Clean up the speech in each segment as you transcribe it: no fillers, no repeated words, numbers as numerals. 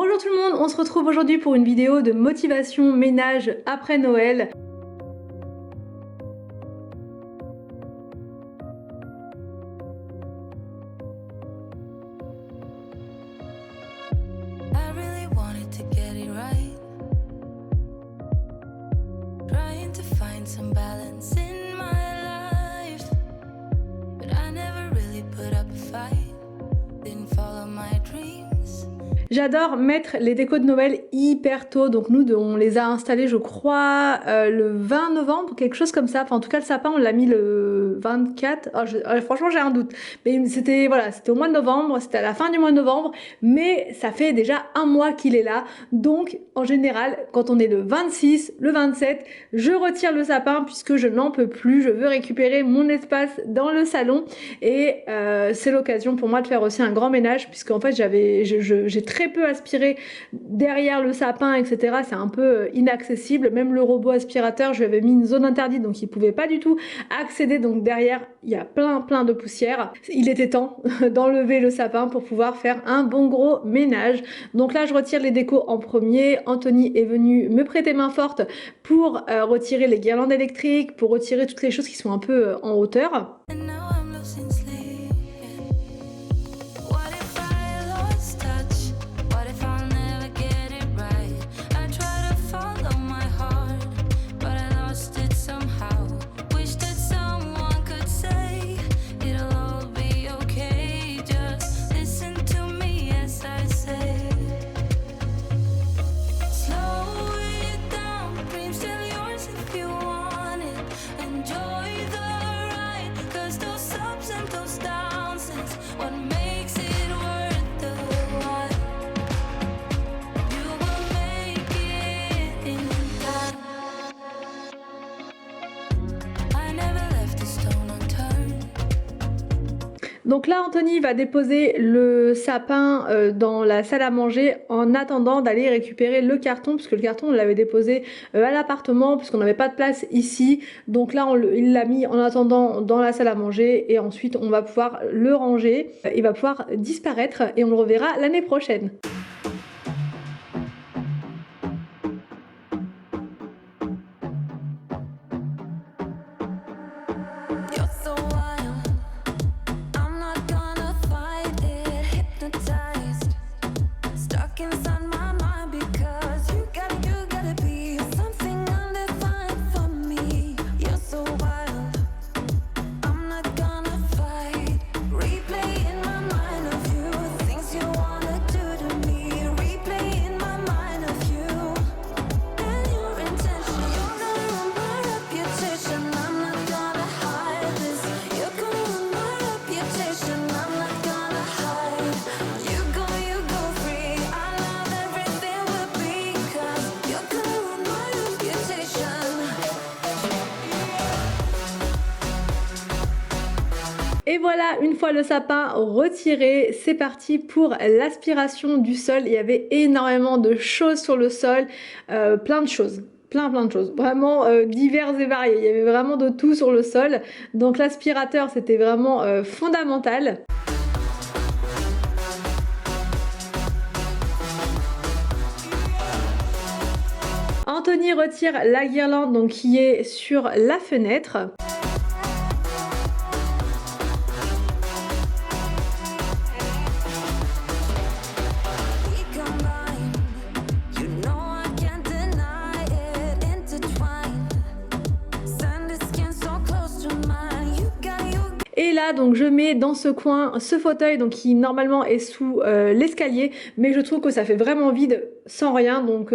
Bonjour tout le monde, on se retrouve aujourd'hui pour une vidéo de motivation ménage après Noël. J'adore mettre les décos de Noël hyper tôt, donc nous on les a installés je crois le 20 novembre, quelque chose comme ça, enfin en tout cas le sapin on l'a mis le 24, franchement j'ai un doute, mais c'était voilà, c'était au mois de novembre, c'était à la fin du mois de novembre, mais ça fait déjà un mois qu'il est là, donc en général quand on est le 26, le 27, je retire le sapin puisque je n'en peux plus, je veux récupérer mon espace dans le salon et c'est l'occasion pour moi de faire aussi un grand ménage puisque en fait j'ai très peu aspiré derrière le sapin, etc. C'est un peu inaccessible. Même le robot aspirateur, je lui avais mis une zone interdite, donc il pouvait pas du tout accéder. Donc derrière, il y a plein de poussière. Il était temps d'enlever le sapin pour pouvoir faire un bon gros ménage. Donc là, je retire les décos en premier. Anthony est venu me prêter main forte pour retirer les guirlandes électriques, pour retirer toutes les choses qui sont un peu en hauteur. Donc là, Anthony va déposer le sapin dans la salle à manger en attendant d'aller récupérer le carton, puisque le carton on l'avait déposé à l'appartement, puisqu'on n'avait pas de place ici. Donc là, il l'a mis en attendant dans la salle à manger et ensuite on va pouvoir le ranger. Il va pouvoir disparaître et on le reverra l'année prochaine. Et voilà, une fois le sapin retiré, c'est parti pour l'aspiration du sol. Il y avait énormément de choses sur le sol, plein de choses. Plein de choses, vraiment diverses et variées. Il y avait vraiment de tout sur le sol. Donc l'aspirateur, c'était vraiment fondamental. Anthony retire la guirlande donc, qui est sur la fenêtre. Et là donc je mets dans ce coin ce fauteuil donc qui normalement est sous l'escalier, mais je trouve que ça fait vraiment vide sans rien, donc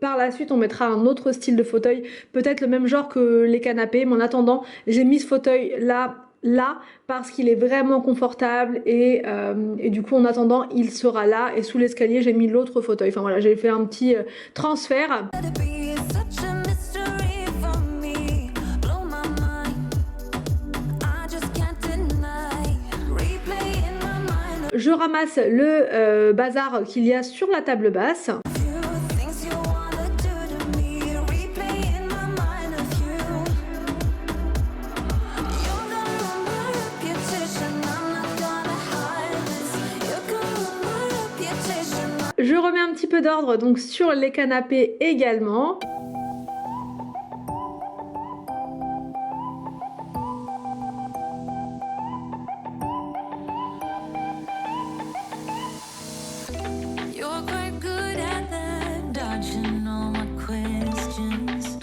par la suite on mettra un autre style de fauteuil, peut-être le même genre que les canapés, mais en attendant j'ai mis ce fauteuil là parce qu'il est vraiment confortable et du coup en attendant il sera là, et sous l'escalier j'ai mis l'autre fauteuil. Enfin voilà, j'ai fait un petit transfert. Je ramasse le bazar qu'il y a sur la table basse. Je remets un petit peu d'ordre donc sur les canapés également. You're quite good at that, dodging all my questions.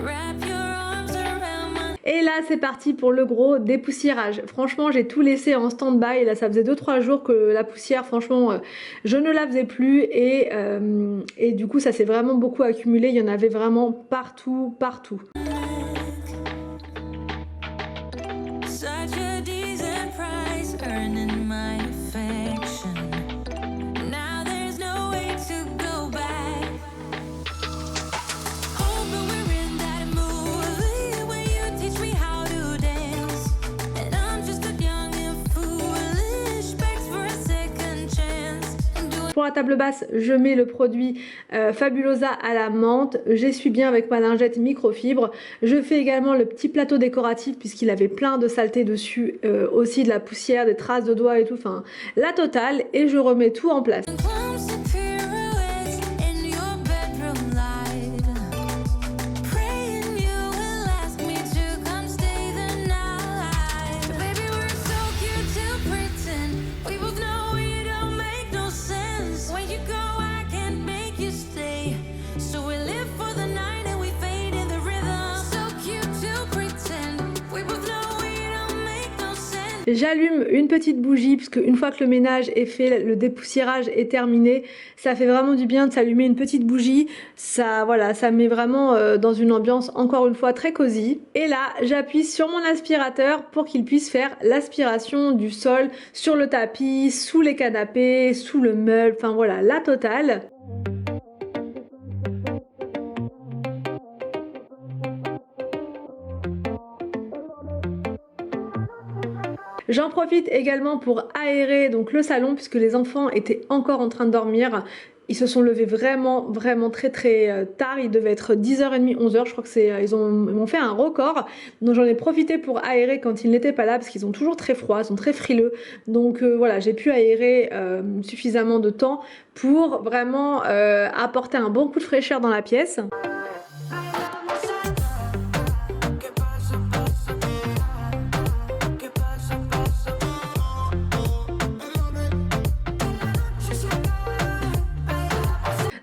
Wrap your arms around my... Et là c'est parti pour le gros dépoussiérage. Franchement j'ai tout laissé en stand-by, là ça faisait 2-3 jours que la poussière franchement je ne la faisais plus et du coup ça s'est vraiment beaucoup accumulé, il y en avait vraiment partout. Such a decent price, earning my affection. Now there's no way to go back. Hoping we're in that movie where you teach me how to dance. And I'm just a young and foolish, begs for a second chance. Pour la table basse, je mets le produit Fabulosa à la menthe. J'essuie bien avec ma lingette microfibre. Je fais également le petit plateau décoratif puisqu'il avait plein de saleté dessus, aussi de la poussière, des traces de doigts et tout, enfin la totale. Et je remets tout en place. Clumsy pirouettes in your bedroom light. Praying you will ask me to come stay the night. Baby, we're so cute to pretend. We both know it don't make no sense. When you go, I can't make you stay. So we live for the night and we fade in the rhythm. So cute to pretend. We both know it don't make no sense. J'allume une petite bougie parce qu'une fois que le ménage est fait, le dépoussiérage est terminé, ça fait vraiment du bien de s'allumer une petite bougie. Ça, voilà, ça met vraiment dans une ambiance encore une fois très cosy. Et là, j'appuie sur mon aspirateur pour qu'il puisse faire l'aspiration du sol sur le tapis, sous les canapés, sous le meuble, enfin voilà, la totale. J'en profite également pour aérer donc le salon puisque les enfants étaient encore en train de dormir. Ils se sont levés vraiment très tard, il devait être 10h30, 11h, je crois que ils m'ont fait un record. Donc j'en ai profité pour aérer quand ils n'étaient pas là parce qu'ils ont toujours très froid, ils sont très frileux. Donc voilà, j'ai pu aérer suffisamment de temps pour vraiment apporter un bon coup de fraîcheur dans la pièce.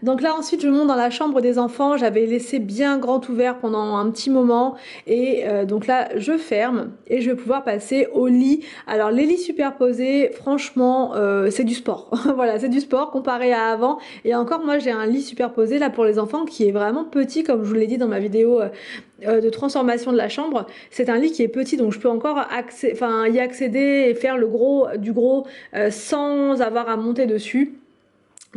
Donc là ensuite je monte dans la chambre des enfants, j'avais laissé bien grand ouvert pendant un petit moment et donc là je ferme et je vais pouvoir passer au lit. Alors les lits superposés franchement c'est du sport, voilà c'est du sport comparé à avant et encore moi j'ai un lit superposé là pour les enfants qui est vraiment petit comme je vous l'ai dit dans ma vidéo de transformation de la chambre. C'est un lit qui est petit donc je peux encore y accéder et faire du gros sans avoir à monter dessus.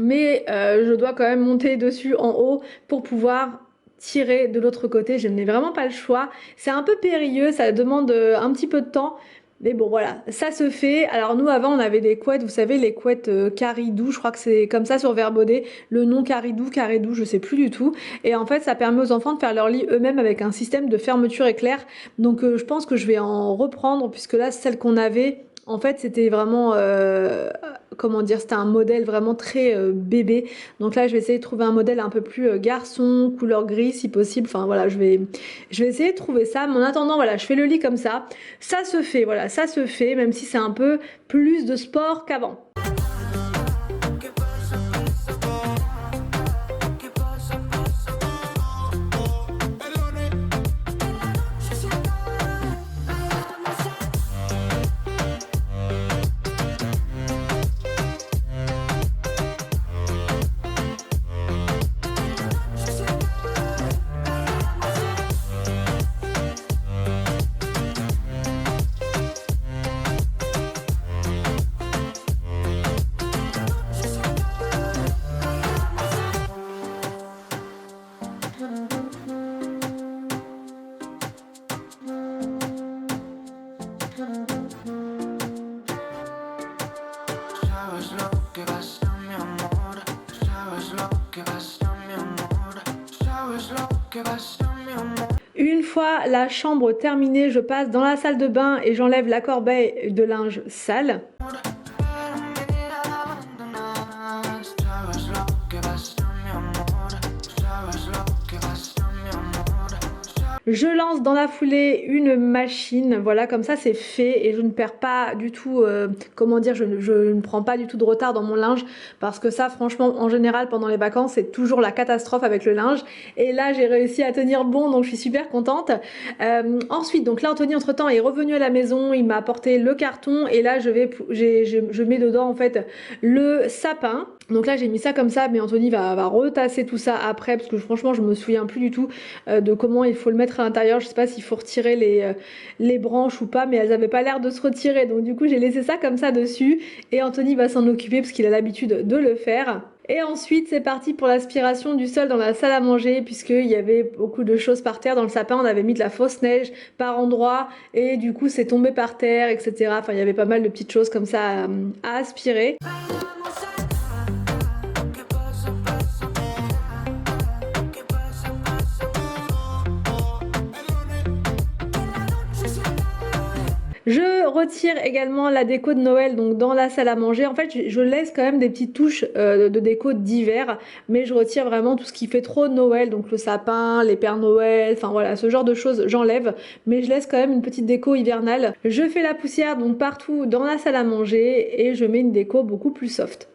Mais je dois quand même monter dessus en haut pour pouvoir tirer de l'autre côté. Je n'ai vraiment pas le choix. C'est un peu périlleux, ça demande un petit peu de temps. Mais bon voilà, ça se fait. Alors nous avant on avait des couettes, vous savez les couettes Caridou, je crois que c'est comme ça sur Verbaudet. Le nom Caridou, je sais plus du tout. Et en fait ça permet aux enfants de faire leur lit eux-mêmes avec un système de fermeture éclair. Donc je pense que je vais en reprendre puisque là celle qu'on avait... En fait, c'était vraiment, comment dire, c'était un modèle vraiment très bébé. Donc là, je vais essayer de trouver un modèle un peu plus garçon, couleur gris si possible. Enfin voilà, je vais essayer de trouver ça. Mais en attendant, voilà, je fais le lit comme ça. Ça se fait, voilà, ça se fait, même si c'est un peu plus de sport qu'avant. Une fois la chambre terminée, je passe dans la salle de bain et j'enlève la corbeille de linge sale. Je lance dans la foulée une machine, voilà, comme ça c'est fait et je ne perds pas du tout, comment dire, je ne prends pas du tout de retard dans mon linge parce que ça franchement en général pendant les vacances c'est toujours la catastrophe avec le linge et là j'ai réussi à tenir bon donc je suis super contente. Ensuite donc là Anthony entre temps est revenu à la maison, il m'a apporté le carton et là je mets dedans en fait le sapin. Donc là j'ai mis ça comme ça mais Anthony va retasser tout ça après parce que franchement je me souviens plus du tout de comment il faut le mettre à l'intérieur. Je sais pas s'il faut retirer les branches ou pas, mais elles avaient pas l'air de se retirer. Donc du coup, j'ai laissé ça comme ça dessus et Anthony va s'en occuper parce qu'il a l'habitude de le faire. Et ensuite, c'est parti pour l'aspiration du sol dans la salle à manger puisqu'il y avait beaucoup de choses par terre. Dans le sapin, on avait mis de la fausse neige par endroits et du coup, c'est tombé par terre, etc. Enfin, il y avait pas mal de petites choses comme ça à aspirer. Je retire également la déco de Noël donc dans la salle à manger. En fait, je laisse quand même des petites touches de déco d'hiver, mais je retire vraiment tout ce qui fait trop Noël, donc le sapin, les Pères Noël, enfin voilà, ce genre de choses, j'enlève, mais je laisse quand même une petite déco hivernale. Je fais la poussière donc partout dans la salle à manger et je mets une déco beaucoup plus soft.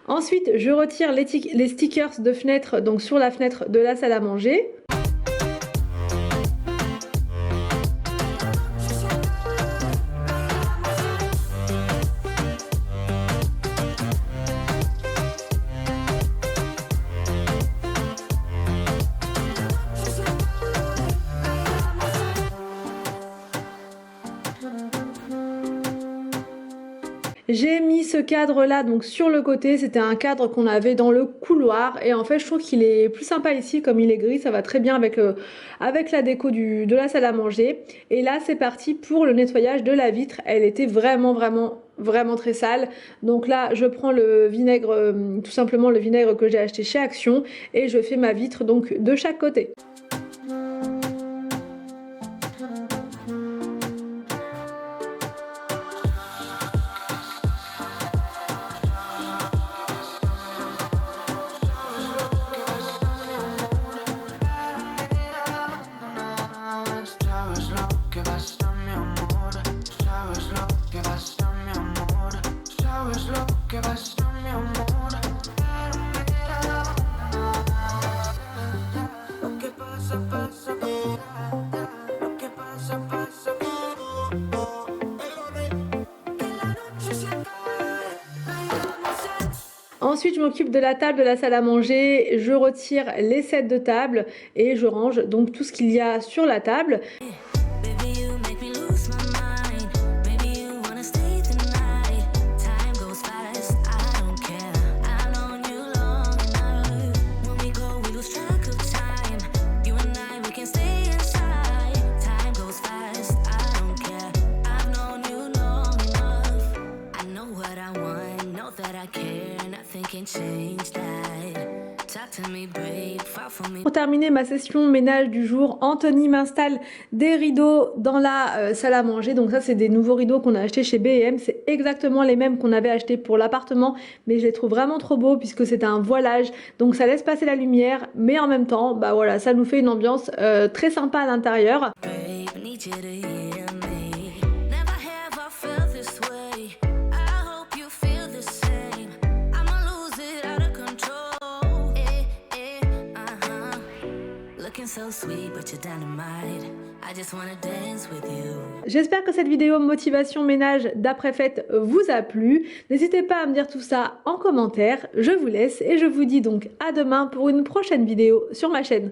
Ensuite, je retire les stickers de fenêtre, donc sur la fenêtre de la salle à manger. J'ai mis ce cadre là donc sur le côté, c'était un cadre qu'on avait dans le couloir et en fait je trouve qu'il est plus sympa ici comme il est gris, ça va très bien avec la déco de la salle à manger. Et là c'est parti pour le nettoyage de la vitre, elle était vraiment très sale. Donc là je prends le vinaigre, tout simplement le vinaigre que j'ai acheté chez Action et je fais ma vitre donc de chaque côté. Ensuite, je m'occupe de la table de la salle à manger, je retire les sets de table et je range donc tout ce qu'il y a sur la table. Baby, you make me lose my mind. Maybe you wanna stay the night. Time goes fast, I don't care. I've known you long enough. When we go, we lose track of time. You and I, we can stay inside. Time goes fast, I don't care. I've known you long enough. I know what I want, know that I care. Nothing can change that. Talk to me, babe, fall for me. Pour terminer ma session ménage du jour, Anthony m'installe des rideaux dans la salle à manger. Donc ça, c'est des nouveaux rideaux qu'on a achetés chez B&M. C'est exactement les mêmes qu'on avait achetés pour l'appartement, mais je les trouve vraiment trop beaux puisque c'est un voilage. Donc ça laisse passer la lumière, mais en même temps, bah voilà, ça nous fait une ambiance très sympa à l'intérieur. Babe, need you to hear me. Never have I felt this way. I hope you feel the same. I'ma lose it out of control. Looking so sweet, but you're dynamite. I just wanna dance with you. J'espère que cette vidéo motivation ménage d'après-fête vous a plu. N'hésitez pas à me dire tout ça en commentaire. Je vous laisse et je vous dis donc à demain pour une prochaine vidéo sur ma chaîne.